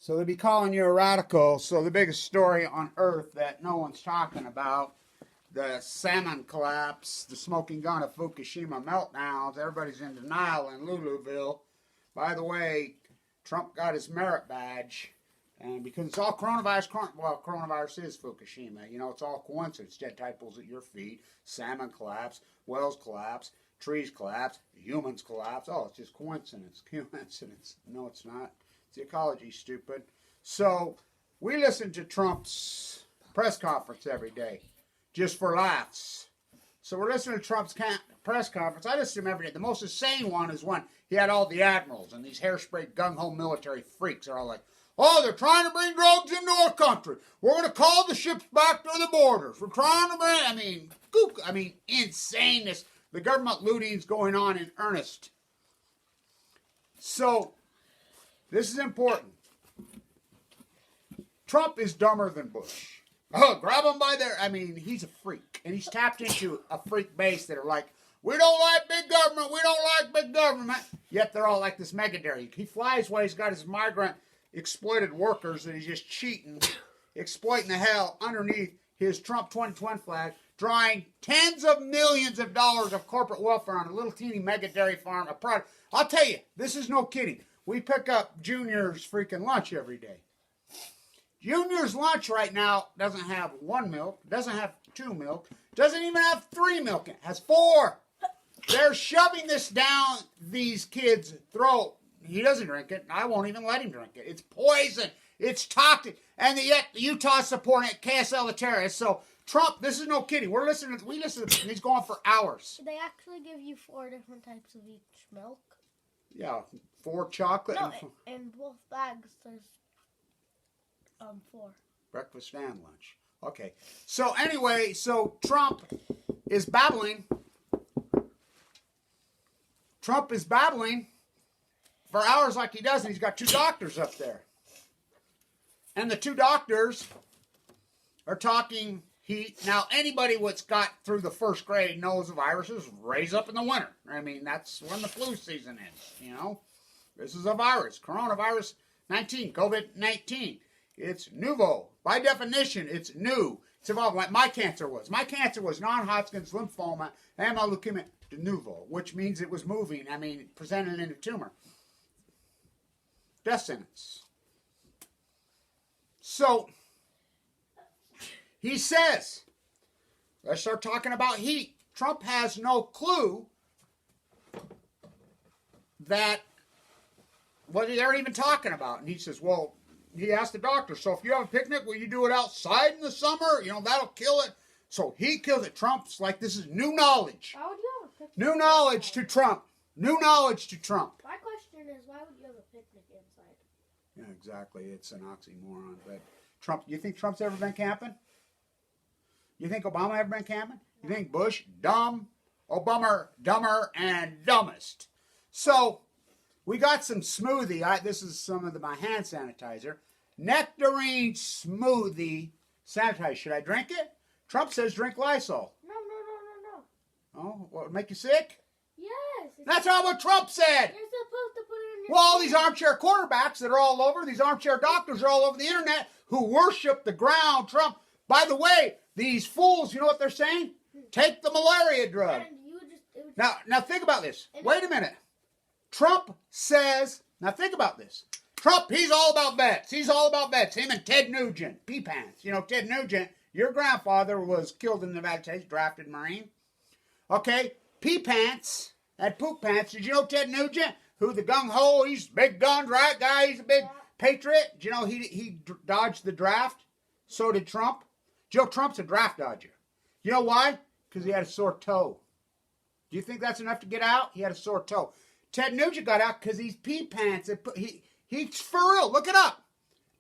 So they'd be calling you a radical. So the biggest story on earth that no one's talking about, the Salmon collapse, the smoking gun of Fukushima meltdowns, everybody's in denial in Louisville. By the way, Trump got his merit badge, and because it's all coronavirus is Fukushima. You know, it's all coincidence. Jet titles at your feet, salmon collapse, wells collapse, trees collapse, humans collapse. Oh, it's just coincidence. Coincidence. No, it's not. It's the ecology, stupid. So we listen to Trump's press conference every day, just for laughs. So we're listening to Trump's press conference. I listen to him every day. The most insane one is when he had all the admirals and these hairspray gung-ho military freaks are all like, oh, they're trying to bring drugs into our country. We're going to call the ships back to the borders. We're trying to bring, insaneness. The government looting's going on in earnest. So, this is important. Trump is dumber than Bush. Oh, grab him by there. He's a freak. And he's tapped into a freak base that are like, we don't like big government. We don't like big government. Yet they're all like this mega dairy. He flies away. He's got his migrant exploited workers and he's just cheating, exploiting the hell underneath his Trump 2020 flag, drawing tens of millions of dollars of corporate welfare on a little teeny mega dairy farm. A product. I'll tell you, this is no kidding. We pick up Junior's freaking lunch every day. Junior's lunch right now doesn't have 1 milk, doesn't have 2 milk, doesn't even have 3 milk. It has 4. They're shoving this down these kids' throat. He doesn't drink it. I won't even let him drink it. It's poison. It's toxic. And yet Utah's supporting it, KSL the terrorists. So Trump, this is no kidding. We listen to him. He's going for hours. They actually give you 4 different types of each milk? Yeah, 4 chocolate. No, in both bags there's 4. Breakfast and lunch. Okay. So anyway, Trump is babbling. Trump is babbling for hours like he does, and he's got 2 doctors up there. And the 2 doctors are talking heat. Now, anybody that's got through the first grade knows the viruses raise up in the winter. That's when the flu season is, you know. This is a virus, coronavirus 19, COVID-19. It's nouveau. By definition, it's new. It's evolved like my cancer was. My cancer was non-Hodgkin's lymphoma and my leukemia de nouveau, which means it was moving. Presented in a tumor. Death sentence. So, he says, let's start talking about heat. Trump has no clue that what they're even talking about. And he says, well, he asked the doctor, so if you have a picnic, will you do it outside in the summer? You know, that'll kill it. So he kills it. Trump's like, this is new knowledge. Why would you have a picnic? New knowledge to Trump. New knowledge to Trump. My question is, why would you have a picnic inside? Yeah, exactly. It's an oxymoron. But Trump, you think Trump's ever been camping? You think Obama ever been camping? You think Bush? Dumb. Obama, dumber, and dumbest. So, we got some smoothie. This is some of my hand sanitizer. Nectarine smoothie sanitizer. Should I drink it? Trump says drink Lysol. No. Oh, what, would make you sick? Yes. That's not what Trump said. You're supposed to put it in your Well, all these armchair quarterbacks that are all over, these armchair doctors are all over the internet who worship the ground Trump. By the way, these fools, you know what they're saying? Take the malaria drug. Now think about this. Wait a minute. Trump says, now think about this. Trump, he's all about bets. He's all about bets. Him and Ted Nugent, pea pants. You know, Ted Nugent, your grandfather was killed in the United States, drafted Marine. Okay, pea pants, and poop pants. Did you know Ted Nugent, who the gung-ho, he's big guns, right, guy? He's a big patriot. Did you know he dodged the draft? So did Trump. Joe Trump's a draft dodger. You know why? Because he had a sore toe. Do you think that's enough to get out? He had a sore toe. Ted Nugent got out because he's pea pants. He's for real. Look it up.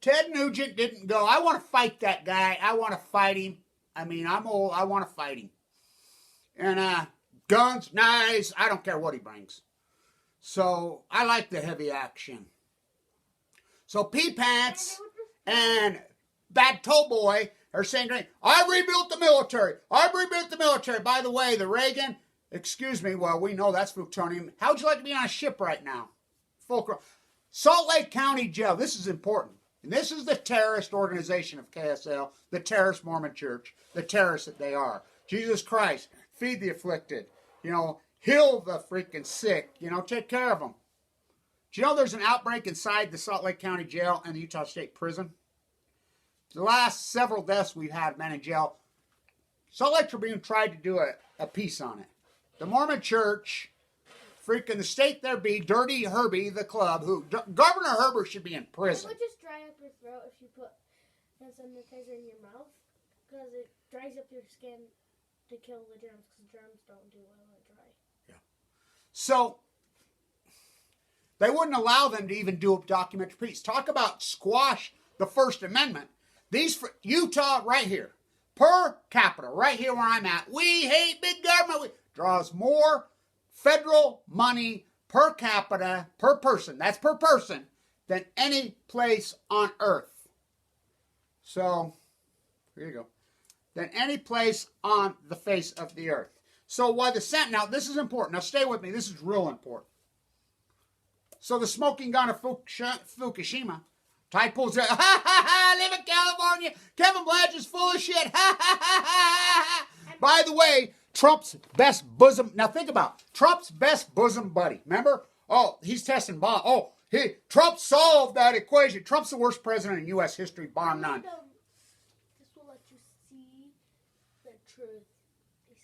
Ted Nugent didn't go, I want to fight that guy. I want to fight him. I'm old. I want to fight him. And guns, knives, I don't care what he brings. So I like the heavy action. So pea pants and bad toe boy are saying, I rebuilt the military. By the way, the Reagan, excuse me, well, we know that's plutonium. How'd you like to be on a ship right now? Salt Lake County Jail. This is important. And this is the terrorist organization of KSL, the terrorist Mormon church, the terrorists that they are. Jesus Christ, feed the afflicted, heal the freaking sick, take care of them. Do you know there's an outbreak inside the Salt Lake County Jail and the Utah State Prison? The last several deaths we've had men in jail, Salt Lake Tribune tried to do a piece on it. The Mormon church, freaking the state there be, Dirty Herbie, the club, Governor Herbert should be in prison. It would just dry up your throat if you put hand sanitizer in your mouth, because it dries up your skin to kill the germs, because germs don't do well when dry. Yeah. So, they wouldn't allow them to even do a documentary piece. Talk about squash the First Amendment. Utah, right here, per capita, right here where I'm at, we hate big government. Draws more federal money per capita, per person, that's per person, than any place on earth. So, here you go. Than any place on the face of the earth. So why the Senate, now this is important. Now stay with me, this is real important. So the smoking gun of Fukushima, Tide pulls out, ha ha ha, live in California, Kevin Blanch is full of shit, ha ha ha ha ha. By the way, Trump's best bosom, now think about it, Trump's best bosom buddy, remember? Oh, he's testing bomb. Oh, Trump solved that equation. Trump's the worst president in U.S. history, bar none. This will let you see the truth.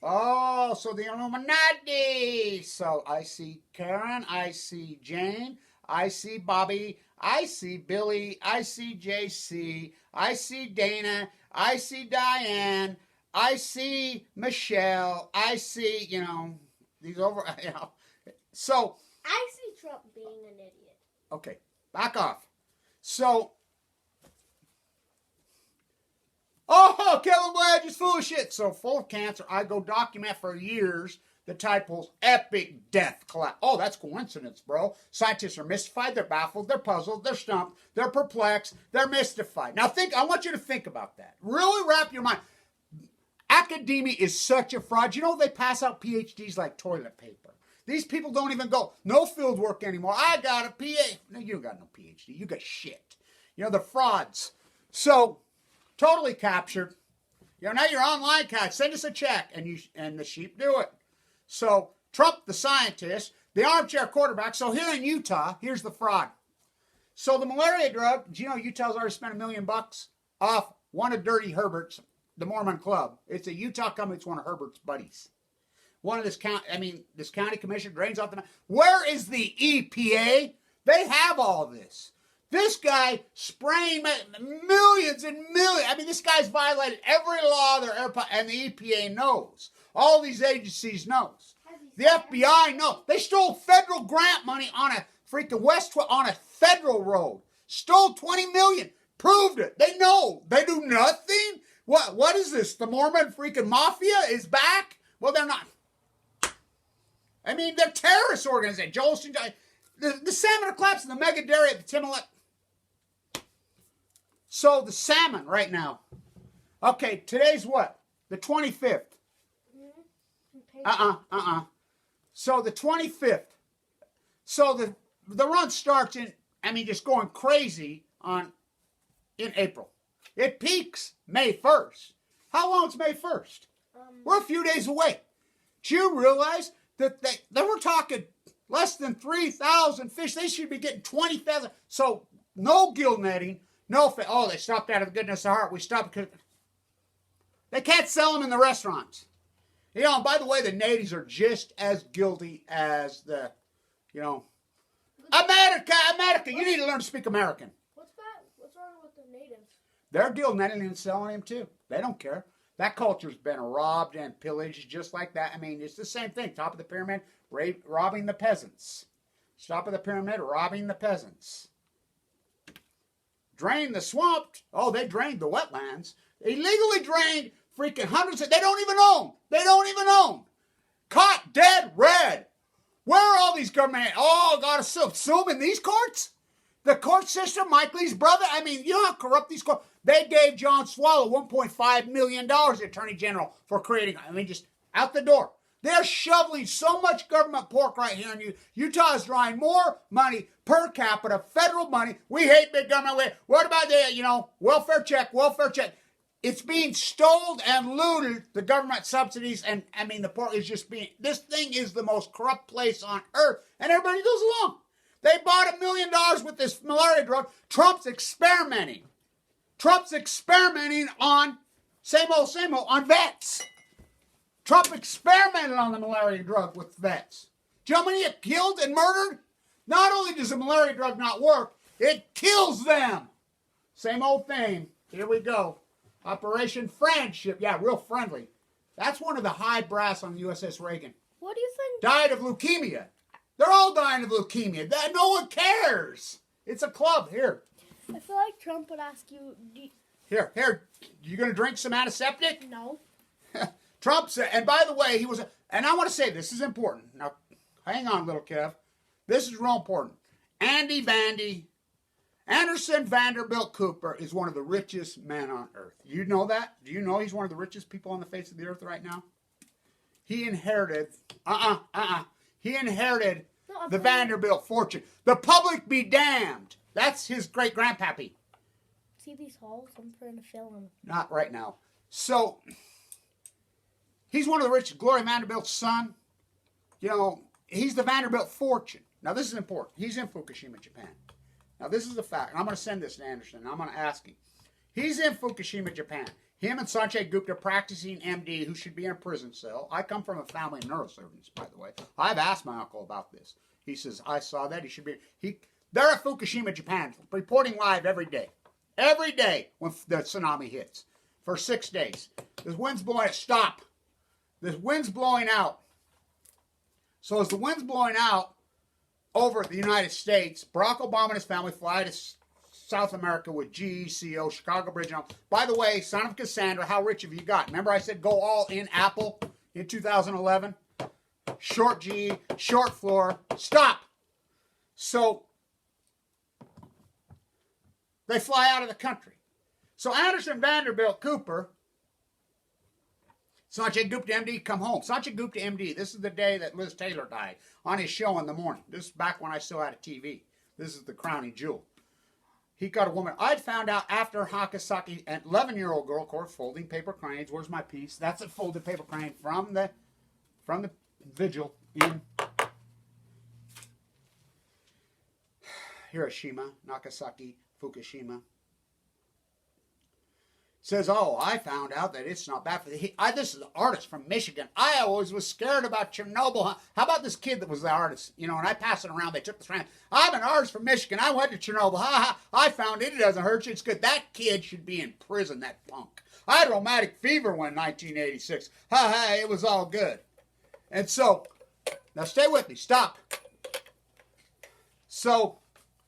Oh, so the Illuminati. So I see Karen, I see Jane, I see Bobby, I see Billy, I see JC, I see Dana, I see Diane, I see Michelle, I see, these over, So. I see Trump being an idiot. Okay, back off. So. Oh, Kevin Blanch is full of shit. So full of cancer. I go document for years the Tide Pool's epic death collapse. Oh, that's coincidence, bro. Scientists are mystified. They're baffled. They're puzzled. They're stumped. They're perplexed. They're mystified. Now I want you to think about that. Really wrap your mind. Academia is such a fraud. You know they pass out PhDs like toilet paper. These people don't even go. No field work anymore. I got a PhD. No, you got no PhD. You got shit. They're frauds. So. Totally captured. Now you're online, guys. Send us a check, and the sheep do it. So Trump, the scientist, the armchair quarterback. So here in Utah, here's the fraud. So the malaria drug. Do you know Utah's already spent $1 million off one of Dirty Herbert's, the Mormon Club. It's a Utah company. It's one of Herbert's buddies. One of this county commission drains off the. Where is the EPA? They have all this. This guy spraying millions and millions. This guy's violated every law there ever, and the EPA knows. All these agencies knows. The FBI knows. They stole federal grant money on a freaking on a federal road. Stole $20 million. Proved it. They know. They do nothing. What is this? The Mormon freaking mafia is back? Well, they're not. They're terrorist organization. The salmon are collapsing. The mega dairy at the Timberlake. So the salmon right now. Okay, today's what? The 25th. So the 25th. So the run starts just going crazy in April. It peaks May 1st. How long is May 1st? We're a few days away. Do you realize that they were talking less than 3,000 fish? They should be getting 20,000. So no gill netting. No, they stopped out of the goodness of heart. We stopped because they can't sell them in the restaurants. And by the way, the natives are just as guilty as the, America. You need to learn to speak American. What's that? What's wrong with the natives? They're gill netting and selling them too. They don't care. That culture's been robbed and pillaged just like that. It's the same thing. Top of the pyramid, robbing the peasants. Top of the pyramid, robbing the peasants. Drain the swamp. Oh, they drained the wetlands. Illegally drained freaking hundreds of. They don't even own. Caught dead red. Where are all these government? Oh, got to sue them in these courts? The court system, Mike Lee's brother. You know how corrupt these courts. They gave John Swallow $1.5 million, the Attorney General, for creating. Just out the door. They're shoveling so much government pork right here in Utah. Utah is drawing more money per capita, federal money. We hate big government. What about the, welfare check, welfare check? It's being stolen and looted, the government subsidies, and the pork is just being, this thing is the most corrupt place on earth, and everybody goes along. They bought $1 million with this malaria drug. Trump's experimenting. Trump's experimenting on, same old, on vets. Trump experimented on the malaria drug with vets. Do you know how many it killed and murdered? Not only does the malaria drug not work, it kills them. Same old thing. Here we go. Operation Friendship. Yeah, real friendly. That's one of the high brass on USS Reagan. What do you think? Died of leukemia. They're all dying of leukemia. No one cares. It's a club. Here. I feel like Trump would ask you... Here. You going to drink some antiseptic? No. Trump said, and by the way, and I want to say this is important. Now, hang on, little Kev. This is real important. Anderson Vanderbilt Cooper is one of the richest men on earth. You know that? Do you know he's one of the richest people on the face of the earth right now? He inherited, He inherited the Vanderbilt fortune. The public be damned. That's his great-grandpappy. See these holes? I'm trying to fill them. Not right now. So, he's one of the richest. Gloria Vanderbilt's son. He's the Vanderbilt fortune. Now, this is important. He's in Fukushima, Japan. Now, this is a fact. I'm going to send this to Anderson. I'm going to ask him. He's in Fukushima, Japan. Him and Sanjay Gupta, practicing MD, who should be in a prison cell. I come from a family of neurosurgeons, by the way. I've asked my uncle about this. He says, I saw that. He should be. They're at Fukushima, Japan, reporting live every day. Every day when the tsunami hits. For 6 days. The wind's blowing. Stop. The wind's blowing out. So as the wind's blowing out over the United States, Barack Obama and his family fly to South America with GECO, Chicago Bridge. By the way, son of Cassandra, how rich have you got? Remember I said go all in Apple in 2011? Short G, short floor. Stop. So they fly out of the country. So Anderson Vanderbilt Cooper, Sanjay Gupta MD, come home. Sanjay Gupta MD, this is the day that Liz Taylor died on his show in the morning. This is back when I still had a TV. This is the crowning jewel. He got a woman. I'd found out after Hakasaki, an 11-year-old girl, of course, folding paper cranes. Where's my piece? That's a folded paper crane from the vigil in Hiroshima, Nagasaki, Fukushima. Says, I found out that it's not bad for this is an artist from Michigan. I always was scared about Chernobyl. How about this kid that was the artist? And I pass it around. They took this around. I'm an artist from Michigan. I went to Chernobyl. I found it. It doesn't hurt you. It's good. That kid should be in prison, that punk. I had rheumatic fever in 1986. It was all good. And so, now stay with me. Stop. So,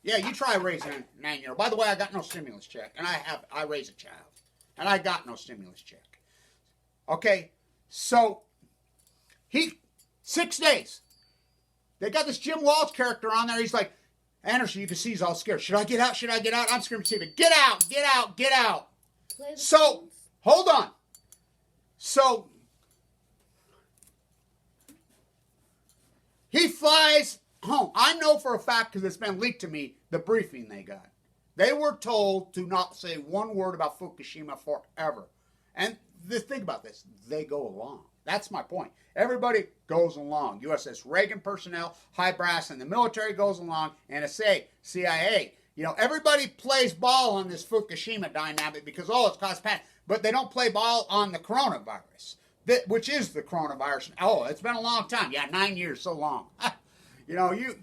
yeah, you try raising a 9-year-old. By the way, I got no stimulus check. And I raise a child. And I got no stimulus check. Okay, so 6 days. They got this Jim Walsh character on there. He's like, Anderson, you can see he's all scared. Should I get out? Should I get out? I'm screaming, Steven, get out, get out, get out. So, hold on. So, he flies home. I know for a fact, because it's been leaked to me, the briefing they got. They were told to not say one word about Fukushima forever. And think about this. They go along. That's my point. Everybody goes along. USS Reagan personnel, high brass, and the military goes along. NSA, CIA. Everybody plays ball on this Fukushima dynamic because, it's caused panic. But they don't play ball on the coronavirus, which is the coronavirus. It's been a long time. Yeah, 9 years, so long. You.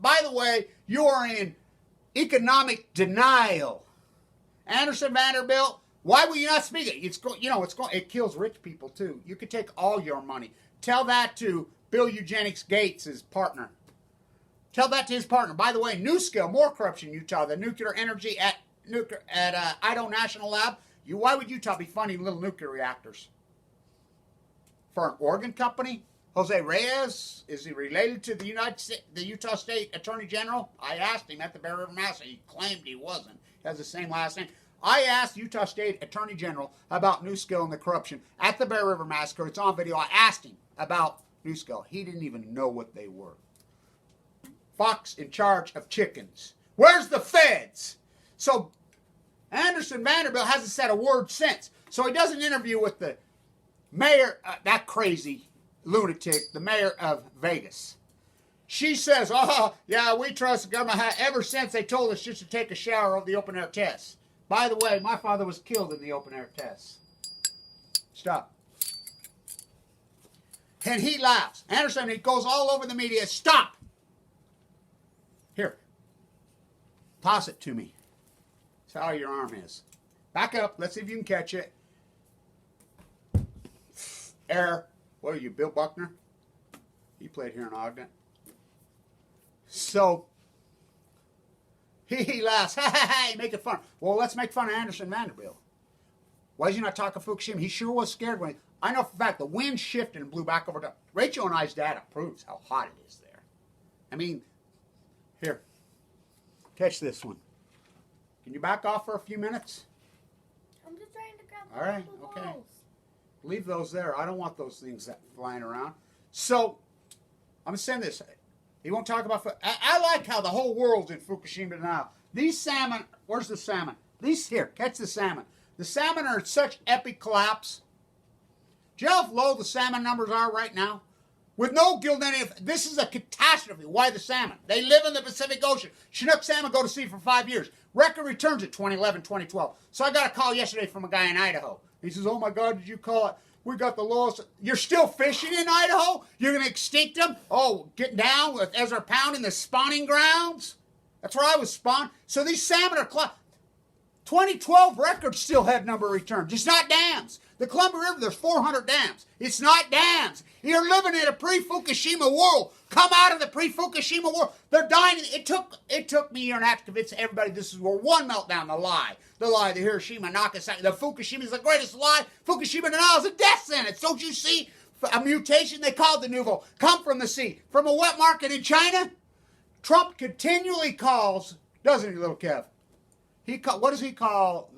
By the way, you are in economic denial. Anderson Vanderbilt, why will you not speak it? It kills rich people too. You could take all your money. Tell that to Bill Eugenics Gates' partner. Tell that to his partner. By the way, NuScale, more corruption in Utah. The nuclear energy at Idaho National Lab. Why would Utah be funding little nuclear reactors? For an Oregon company? Jose Reyes, is he related to the Utah State Attorney General? I asked him at the Bear River Mass. He claimed he wasn't. He has the same last name. I asked Utah State Attorney General about New Skill and the corruption at the Bear River Massacre. It's on video. I asked him about New Skill. He didn't even know what they were. Fox in charge of chickens. Where's the feds? So Anderson Vanderbilt hasn't said a word since. So he does an interview with the mayor, that crazy lunatic, the mayor of Vegas. She says, oh, yeah, we trust the government ever since they told us just to take a shower over the open air test. By the way, my father was killed in the open air test. Stop. And he laughs. Anderson, he goes all over the media. Stop. Here. Toss it to me. That's how your arm is. Back up. Let's see if you can catch it. Air. What are you, Bill Buckner? He played here in Ogden. So, he laughs. Ha ha ha, making fun. Well, let's make fun of Anderson Vanderbilt. Why is he not talking Fukushima? He sure was scared when I know for a fact the wind shifted and blew back over to Rachel and I's data proves how hot it is there. I mean, here. Catch this one. Can you back off for a few minutes? I'm just trying to grab all right, okay. Leave those there. I don't want those things flying around. So, I'm going to send this. He won't talk about... I like how the whole world's in Fukushima now. These salmon... Where's the salmon? These... Here, catch the salmon. The salmon are in such epic collapse. Do you know how low the salmon numbers are right now? With no guilt in any of... This is a catastrophe. Why the salmon? They live in the Pacific Ocean. Chinook salmon go to sea for 5 years. Record returns at 2011, 2012. So I got a call yesterday from a guy in Idaho. He says, oh my God, did you call it? We got the lowest. You're still fishing in Idaho? You're going to extinct them? Oh, getting down with Ezra Pound in the spawning grounds? That's where I was spawned. So these salmon are... 2012 records still had number return. Just not dams. The Columbia River, there's 400 dams. It's not dams. You're living in a pre-Fukushima world. Come out of the pre-Fukushima world. They're dying. It took me a year and a half to convince everybody this is World War I meltdown. The lie, the Hiroshima, Nagasaki, the Fukushima is the greatest lie. Fukushima denial is a death sentence. Don't you see? A mutation they called the nouveau. Come from the sea. From a wet market in China. Trump continually calls, doesn't he, little Kev? What does he call,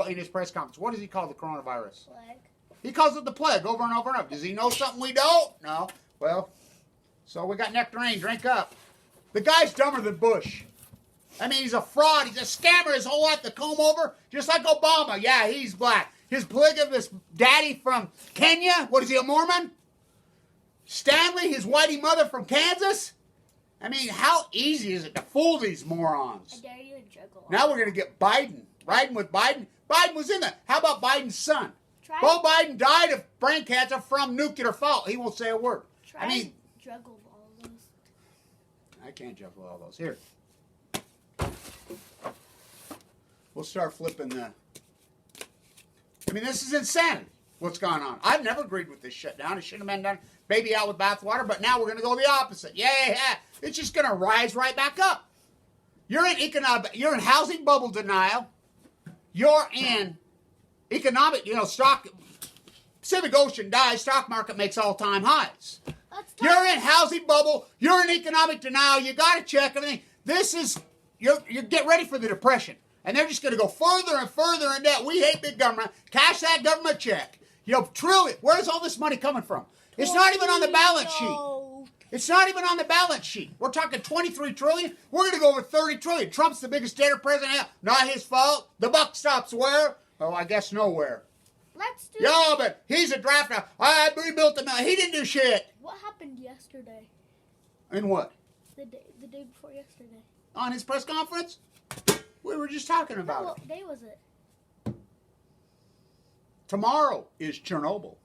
in his press conference, what does he call the coronavirus? Plague. He calls it the plague over and over and over. Does he know something we don't? No. Well, so we got nectarine. Drink up. The guy's dumber than Bush. I mean, he's a fraud. He's a scammer his whole life to comb over, just like Obama. Yeah, he's black. His polygamous daddy from Kenya, what is he, a Mormon? Stanley, his whitey mother from Kansas? I mean, how easy is it to fool these morons? I dare you to juggle. Now we're going to get Biden. Riding with Biden. Biden was in there. How about Biden's son? Beau Biden died of brain cancer from nuclear fault. He won't say a word. I mean, juggle all those. I can't juggle all those. Here. We'll start flipping the... I mean, this is insanity, what's going on. I've never agreed with this shutdown. It shouldn't have been done baby out with bathwater, but now we're going to go the opposite. Yeah, it's just going to rise right back up. You're in housing bubble denial. You're in economic, stock, Pacific Ocean dies, stock market makes all-time highs. You're in housing bubble. You're in economic denial. You got to check everything. This is, you get ready for the depression. And they're just going to go further and further in debt. We hate big government. Cash that government check. Trillion. Where's all this money coming from? It's not even on the balance sheet. It's not even on the balance sheet. We're talking 23 trillion. We're going to go over 30 trillion. Trump's the biggest debtor president. Not his fault. The buck stops where? Oh, I guess nowhere. Let's do Yeah, but he's a drafter. I rebuilt the mill. He didn't do shit. What happened yesterday? In what? The day before yesterday. On his press conference? We were just talking about it. What day was it? Tomorrow is Chernobyl.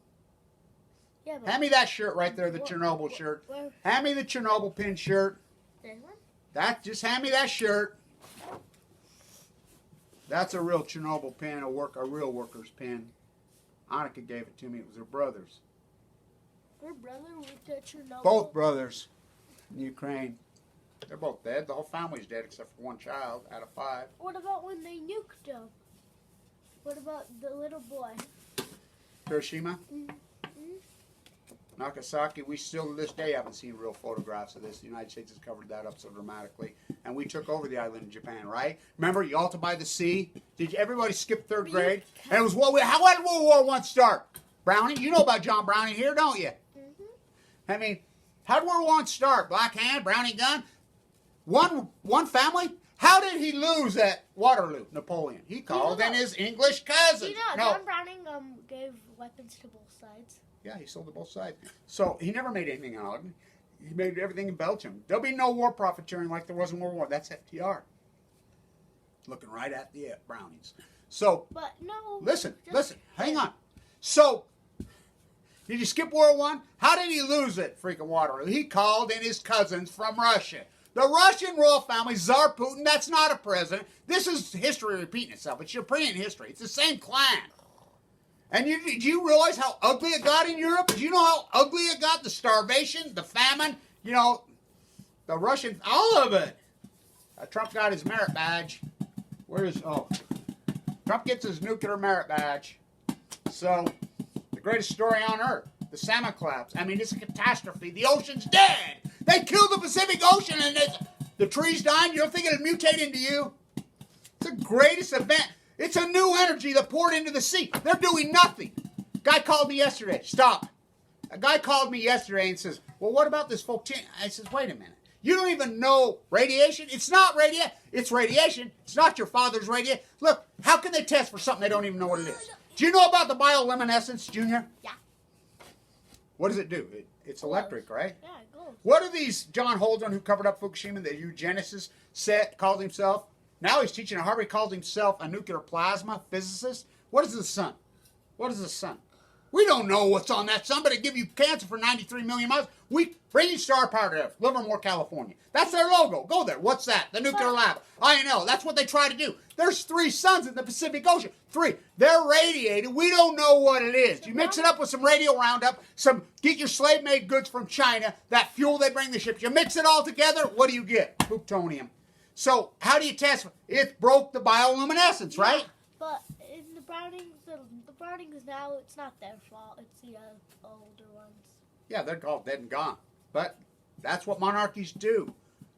Yeah, but Hand me that shirt right there, the Chernobyl shirt. Hand me the Chernobyl pin shirt. This one? Just hand me that shirt. That's a real Chernobyl pin, a real worker's pin. Annika gave it to me. It was her brother's. Her brother went to Chernobyl. Both brothers in Ukraine. They're both dead. The whole family's dead except for one child out of 5. What about when they nuked them? What about the little boy? Hiroshima? Mm-hmm. Nagasaki, we still to this day haven't seen real photographs of this. The United States has covered that up so dramatically. And we took over the island of Japan, right? Remember, Yalta by the Sea? Did everybody skip third grade? And it was how did World War I start? Browning? You know about John Browning here, don't you? I mean, how did World War I start? Black hand, Browning gun? One family? How did he lose at Waterloo, Napoleon? He called in his English cousin. You know, John Browning gave weapons to both sides. Yeah, he sold to both sides. So he never made anything out of it. He made everything in Belgium. There'll be no war profiteering like there was in World War. That's FTR. Looking right at the Brownies. So, but no. Listen, hang on. So, did you skip World War I? How did he lose it, freaking Waterloo? He called in his cousins from Russia. The Russian royal family, Tsar Putin, that's not a president. This is history repeating itself. It's European history. It's the same clan. And did you realize how ugly it got in Europe? Did you know how ugly it got? The starvation, the famine, you know, the Russian, all of it. Trump got his merit badge. Trump gets his nuclear merit badge. So, the greatest story on earth. The salmon collapse. I mean, it's a catastrophe. The ocean's dead. They killed the Pacific Ocean and the trees dying. You don't think it'll mutate into you? It's the greatest event. It's a new energy that poured into the sea. They're doing nothing. Guy called me yesterday. Stop. A guy called me yesterday and says, well, what about this Fukushima? I says, wait a minute. You don't even know radiation? It's not radiation. It's radiation. It's not your father's radiation. Look, how can they test for something they don't even know what it is? Do you know about the bioluminescence, Junior? Yeah. What does it do? It's electric, right? Yeah, it goes. What do these John Holden, who covered up Fukushima, the eugenicist, called himself? Now he's teaching at Harvard. He calls himself a nuclear plasma physicist. What is the sun? What is the sun? We don't know what's on that sun, but it give you cancer for 93 million miles. We bringing star power to Livermore, California. That's their logo. Go there. What's that? The nuclear lab. I know. That's what they try to do. There's 3 suns in the Pacific Ocean. 3. They're radiated. We don't know what it is. You mix it up with some radio roundup, get your slave-made goods from China, that fuel they bring the ships. You mix it all together, what do you get? Plutonium. So how do you test? It broke the bioluminescence, right? But in the Brownings now, it's not their fault. It's the older ones. Yeah, they're called dead and gone. But that's what monarchies do,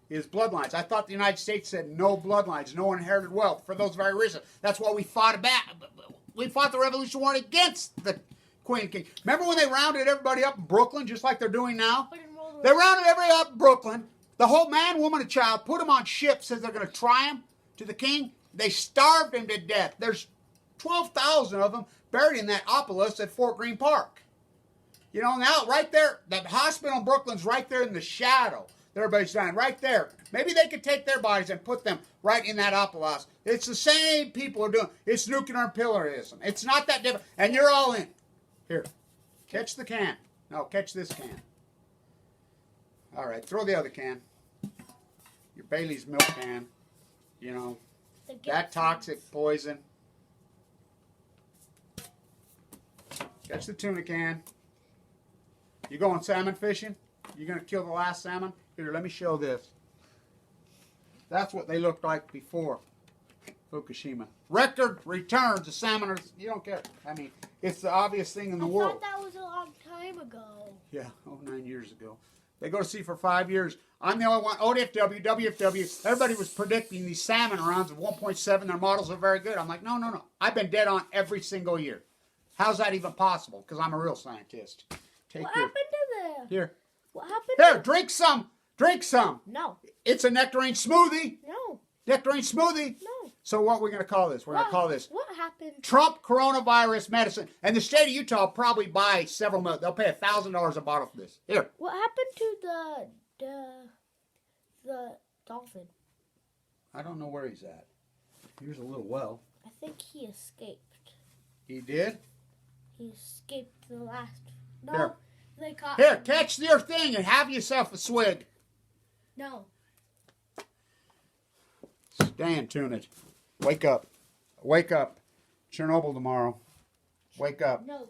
is bloodlines. I thought the United States said no bloodlines, no inherited wealth, for those very reasons. That's why we fought the Revolution War against the Queen and King. Remember when they rounded everybody up in Brooklyn, just like they're doing now? They rounded everybody up in Brooklyn. The whole man, woman, and child, put them on ships, says they're going to try them to the king. They starved him to death. There's 12,000 of them buried in that obelisk at Fort Greene Park. You know, now right there, the hospital in Brooklyn's right there in the shadow. Everybody's dying right there. Maybe they could take their bodies and put them right in that obelisk. It's the same people are doing. It's nuclear imperialism. It's not that different. And you're all in. Here, catch the can. No, catch this can. All right, throw the other can. Your Bailey's milk can. You know, that toxic poison. Catch the tuna can. You going salmon fishing? You going to kill the last salmon? Here, let me show this. That's what they looked like before Fukushima. Record returns of salmon. You don't care. I mean, it's the obvious thing in the world. I thought that was a long time ago. Yeah, 9 years ago. They go to sea for 5 years. I'm the only one. ODFW, WFW. Everybody was predicting these salmon rounds of 1.7. Their models are very good. I'm like, no. I've been dead on every single year. How's that even possible? Because I'm a real scientist. What happened to them? Here. What happened? Here, drink some. Drink some. No. It's a nectarine smoothie. No. Nectarine smoothie. No. So what are we going to call this? We're going to call this What happened? Trump coronavirus medicine. And the state of Utah will probably buy several million. They'll pay $1,000 a bottle for this. Here. What happened to the dolphin? I don't know where he's at. Here's a little well. I think he escaped. He did? He escaped the last. No. Here. They caught Here, him. catch your thing and have yourself a swig. No. Stand, tune it. Wake up. Wake up. Chernobyl tomorrow. Wake up. No.